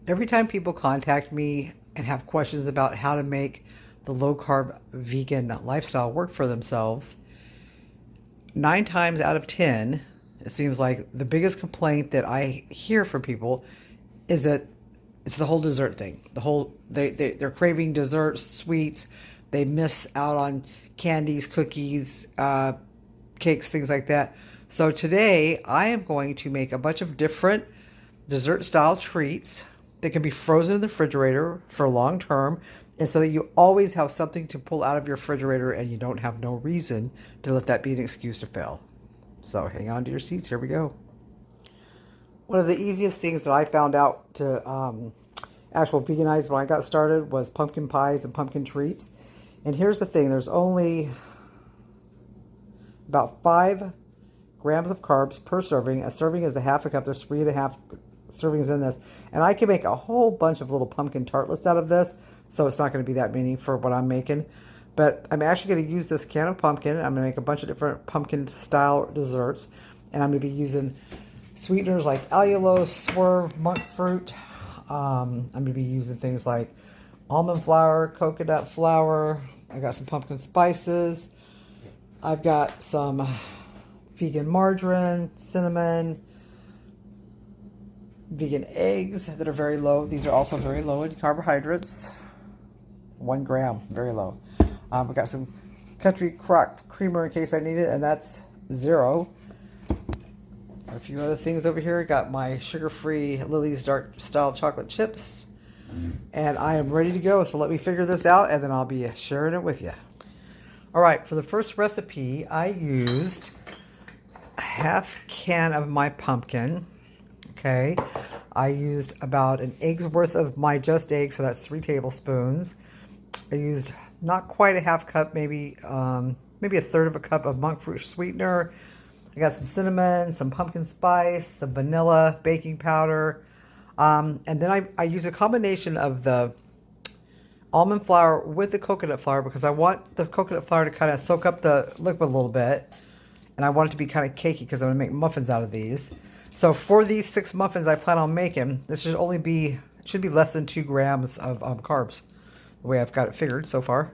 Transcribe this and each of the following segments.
Every time people contact me and have questions about how to make the low carb vegan lifestyle work for themselves, 9 times out of 10, it seems like the biggest complaint that I hear from people is that it's the whole dessert thing. They're craving desserts, sweets. They miss out on candies, cookies, cakes, things like that. So today I am going to make a bunch of different dessert style treats that can be frozen in the refrigerator for long term, and so that you always have something to pull out of your refrigerator and you don't have no reason to let that be an excuse to fail. So hang on to your seats. Here we go. One of the easiest things that I found out to actual veganize when I got started was pumpkin pies and pumpkin treats. And here's the thing, there's only about 5 grams of carbs per serving. A serving is a half a cup. There's 3.5 servings in this. And I can make a whole bunch of little pumpkin tartlets out of this, so it's not going to be that many for what I'm making. But I'm actually going to use this can of pumpkin. I'm going to make a bunch of different pumpkin style desserts. And I'm going to be using sweeteners like allulose, swerve, monk fruit. I'm going to be using things like almond flour, coconut flour. I got some pumpkin spices. I've got some vegan margarine, cinnamon, vegan eggs that are very low. These are also very low in carbohydrates. 1 gram, very low. I've got some country crock creamer in case I need it, and that's 0. A few other things over here. Got my sugar-free Lily's Dark Style chocolate chips. And I am ready to go. So let me figure this out and then I'll be sharing it with you. All right, for the first recipe, I used a half can of my pumpkin. Okay, I used about an egg's worth of my just egg, so that's 3 tablespoons. I used not quite a half cup, maybe a third of a cup of monk fruit sweetener. I got some cinnamon, some pumpkin spice, some vanilla, baking powder. And then I use a combination of the almond flour with the coconut flour because I want the coconut flour to kind of soak up the liquid a little bit. And I want it to be kind of cakey because I'm going to make muffins out of these. So for these 6 muffins I plan on making, this should only be, it should be less than 2 grams of carbs, the way I've got it figured so far.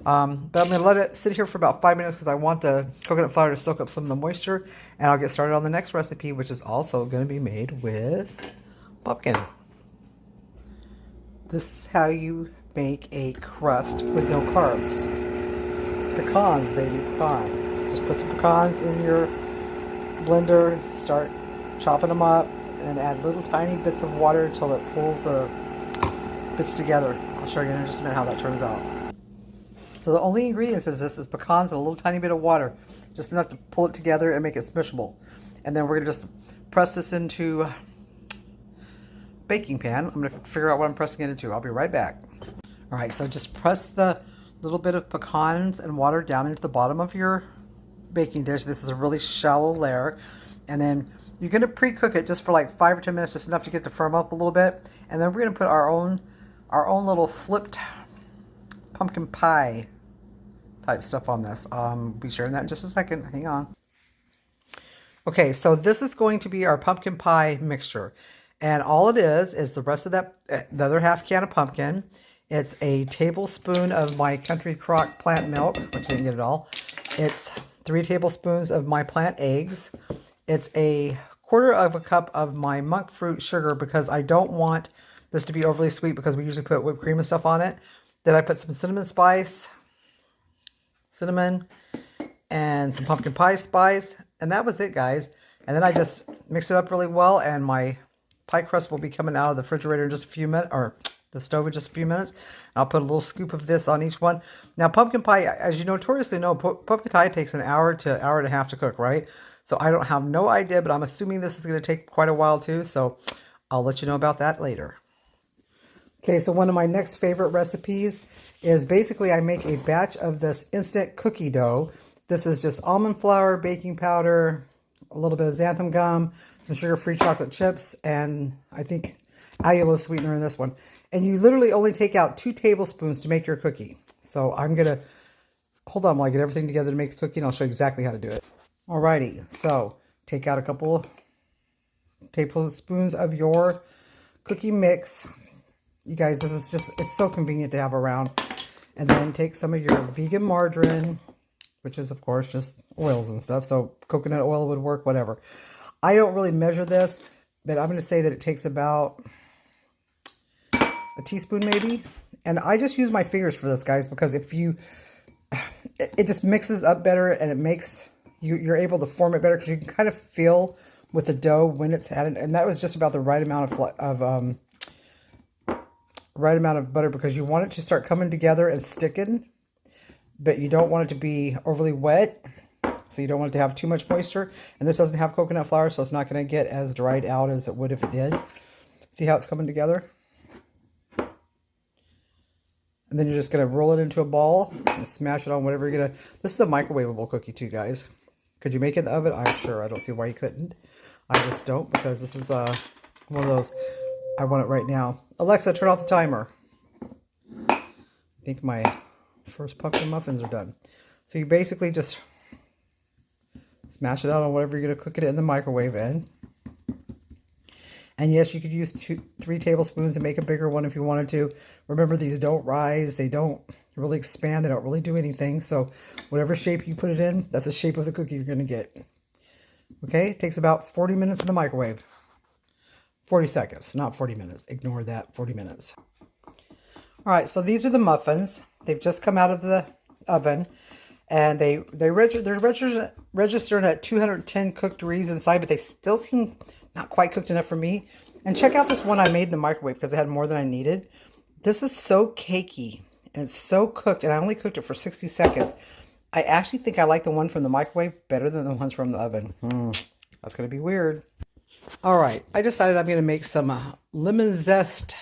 But I'm going to let it sit here for about 5 minutes because I want the coconut flour to soak up some of the moisture. And I'll get started on the next recipe, which is also going to be made with pumpkin. This is how you make a crust with no carbs. Pecans, baby, pecans. Just put some pecans in your blender, start chopping them up, and add little tiny bits of water until it pulls the bits together. I'll show you in just a minute how that turns out. So the only ingredients is this is pecans and a little tiny bit of water, just enough to pull it together and make it smushable. And then we're going to just press this into baking pan. I'm going to figure out what I'm pressing it into. I'll be right back. All right, so just press the little bit of pecans and water down into the bottom of your baking dish. This is a really shallow layer. And then you're going to pre-cook it just for like 5 or 10 minutes, just enough to get to firm up a little bit. And then we're going to put our own little flipped pumpkin pie type stuff on this. Be sharing that in just a second. Hang on. Okay, so this is going to be our pumpkin pie mixture. And all it is the rest of that, the other half can of pumpkin. It's a tablespoon of my country crock plant milk, which I didn't get it all. It's 3 tablespoons of my plant eggs. It's a quarter of a cup of my monk fruit sugar because I don't want this to be overly sweet because we usually put whipped cream and stuff on it. Then I put some cinnamon spice, cinnamon, and some pumpkin pie spice. And that was it, guys. And then I just mix it up really well, and my pie crust will be coming out of the refrigerator in just a few minutes, or the stove in just a few minutes. I'll put a little scoop of this on each one. Now, pumpkin pie, as you notoriously know, pumpkin pie takes an hour to hour and a half to cook, right? So I don't have no idea, but I'm assuming this is going to take quite a while too. So I'll let you know about that later. Okay, so one of my next favorite recipes is basically I make a batch of this instant cookie dough. This is just almond flour, baking powder, a little bit of xanthan gum, some sugar-free chocolate chips, and I think allulose sweetener in this one. And you literally only take out 2 tablespoons to make your cookie. So I'm going to, hold on while I get everything together to make the cookie, and I'll show you exactly how to do it. Alrighty, so take out a couple tablespoons of your cookie mix. You guys, this is just, it's so convenient to have around. And then take some of your vegan margarine, which is, of course, just oils and stuff. So coconut oil would work, whatever. I don't really measure this, but I'm going to say that it takes about a teaspoon maybe. And I just use my fingers for this, guys, because if you, it just mixes up better and it makes, you're able to form it better because you can kind of feel with the dough when it's had it. And that was just about the right amount of right amount of butter, because you want it to start coming together and sticking, but you don't want it to be overly wet. So you don't want it to have too much moisture. And this doesn't have coconut flour, so it's not going to get as dried out as it would if it did. See how it's coming together? And then you're just going to roll it into a ball and smash it on whatever you're going to. This is a microwavable cookie too, guys. Could you make it in the oven? I'm sure. I don't see why you couldn't. I just don't, because this is one of those. I want it right now. Alexa, turn off the timer. I think my first pumpkin muffins are done. So you basically just smash it out on whatever you're going to cook it in the microwave in. And yes, you could use 3 tablespoons and make a bigger one if you wanted to. Remember, these don't rise. They don't really expand. They don't really do anything. So whatever shape you put it in, that's the shape of the cookie you're going to get. Okay, it takes about 40 minutes in the microwave. 40 seconds, not 40 minutes. Ignore that, 40 minutes. All right, so these are the muffins. They've just come out of the oven. And they're registering at 210 cooked degrees inside, but they still seem not quite cooked enough for me. And check out this one I made in the microwave because I had more than I needed. This is so cakey and it's so cooked, and I only cooked it for 60 seconds. I actually think I like the one from the microwave better than the ones from the oven. That's going to be weird. All right, I decided I'm going to make some lemon zest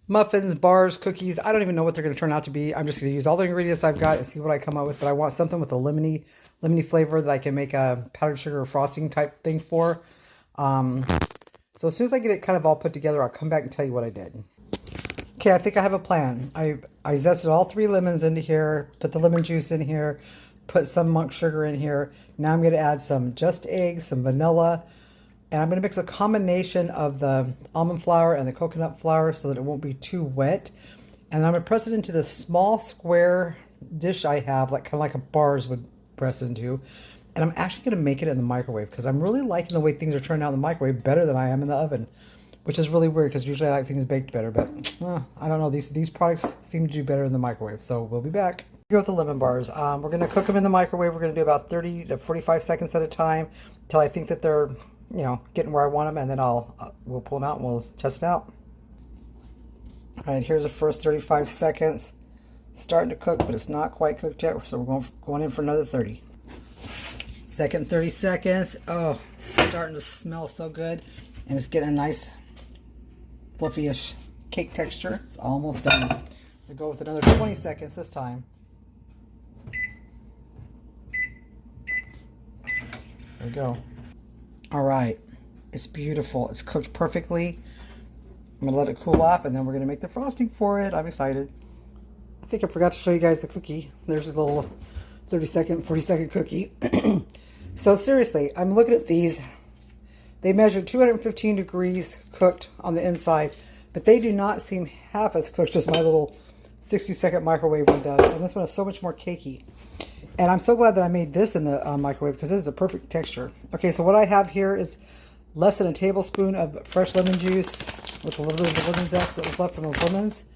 muffins, bars, cookies. I don't even know what they're going to turn out to be. I'm just going to use all the ingredients I've got and see what I come up with. But I want something with a lemony flavor that I can make a powdered sugar frosting type thing for. So as soon as I get it kind of all put together, I'll come back and tell you what I did. Okay, I think I have a plan. I zested all 3 lemons into here, put the lemon juice in here, put some monk sugar in here. Now I'm going to add some just eggs, some vanilla, and I'm going to mix a combination of the almond flour and the coconut flour so that it won't be too wet. And I'm going to press it into this small square dish I have, like kind of like a bars would press into. And I'm actually going to make it in the microwave because I'm really liking the way things are turning out in the microwave better than I am in the oven, which is really weird because usually I like things baked better. But I don't know. These products seem to do better in the microwave. So we'll be back. Here with the lemon bars. We're going to cook them in the microwave. We're going to do about 30 to 45 seconds at a time until I think that they're, you know, getting where I want them, and then we'll pull them out and we'll test it out. All right, here's the first 35 seconds. Starting to cook, but it's not quite cooked yet, so we're going in for another 30. Second 30 seconds. Oh, it's starting to smell so good, and it's getting a nice fluffy-ish cake texture. It's almost done. We'll go with another 20 seconds this time. There we go. All right, it's beautiful. It's cooked perfectly. I'm gonna let it cool off, and then we're gonna make the frosting for it. I'm excited. I think I forgot to show you guys the cookie. There's a little 30-second, 40-second cookie. So seriously, I'm looking at these. They measure 215 degrees cooked on the inside, but they do not seem half as cooked as my little 60-second microwave one does. And this one is so much more cakey. And I'm so glad that I made this in the microwave because it is a perfect texture. Okay, so what I have here is less than a tablespoon of fresh lemon juice with a little bit of the lemon zest that was left from those lemons.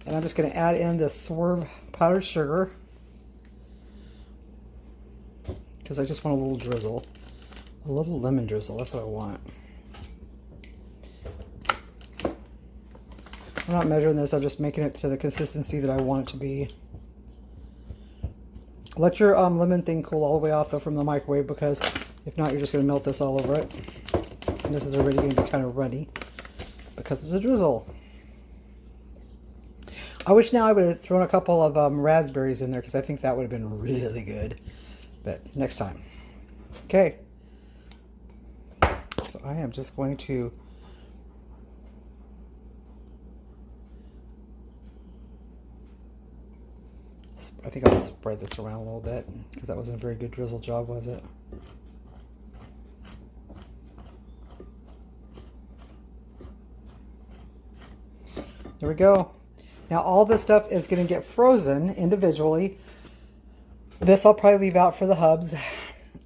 And I'm just going to add in the Swerve powdered sugar because I just want a little drizzle. A little lemon drizzle, that's what I want. I'm not measuring this, I'm just making it to the consistency that I want it to be. Let your lemon thing cool all the way off though from the microwave, because if not, you're just going to melt this all over it. And this is already going to be kind of runny because it's a drizzle. I wish now I would have thrown a couple of raspberries in there because I think that would have been really good. But next time. Okay. So I am just going to I think I'll spread this around a little bit because that wasn't a very good drizzle job, was it? There we go. Now all this stuff is going to get frozen individually. This I'll probably leave out for the hubs.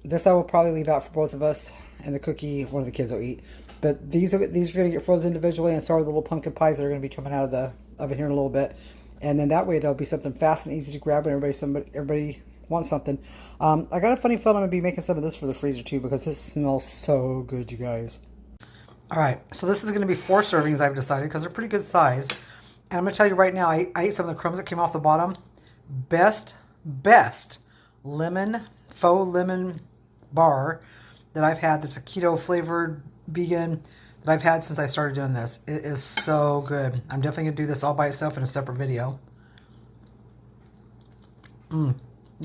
This I will probably leave out for both of us, and the cookie one of the kids will eat. But these are going to get frozen individually, and so are the little pumpkin pies that are going to be coming out of the oven here in a little bit. And then that way there'll be something fast and easy to grab when everybody wants something. I got a funny feeling I'm going to be making some of this for the freezer too, because this smells so good, you guys. All right, so this is going to be 4 servings, I've decided, because they're pretty good size. And I'm going to tell you right now, I ate some of the crumbs that came off the bottom. Best faux lemon bar that I've had that's a keto flavored vegan that I've had since I started doing this. It is so good. I'm definitely going to do this all by itself in a separate video. You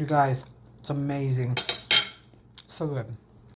guys, it's amazing. So good.